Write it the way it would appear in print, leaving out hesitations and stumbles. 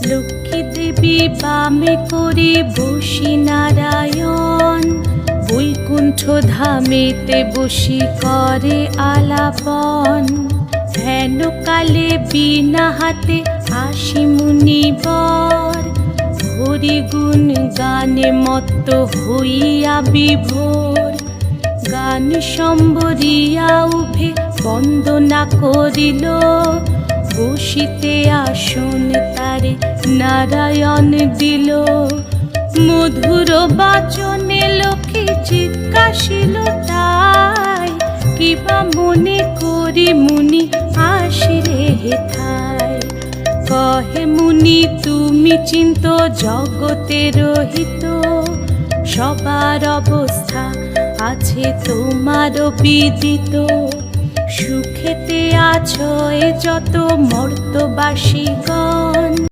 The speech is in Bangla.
লক্ষ্মী দেবী বামে করে বসি নারায়ণ, বৈকুণ্ঠ ধামেতে বসি করে আলাপন। হেন কালে বিনা হাতে আসি মুনিবর, হরি গুণ গানে মত্ত হইয়া বিভোর। গান সম্বরিয়া উভে বন্দনা করিল, বসিতে আসন তারে নারায়ণ দিল। মধুর বাচনে লক্ষ্মী জিজ্ঞাসিল তাই, কিবা মনে করি মুনি আসিরে হেথায়। কহে মুনি তুমি চিন্ত জগতের হিত, সবার অবস্থা আছে তোমার বিদিত। সুখেতে আছো এ যত মর্তবাসীগণ,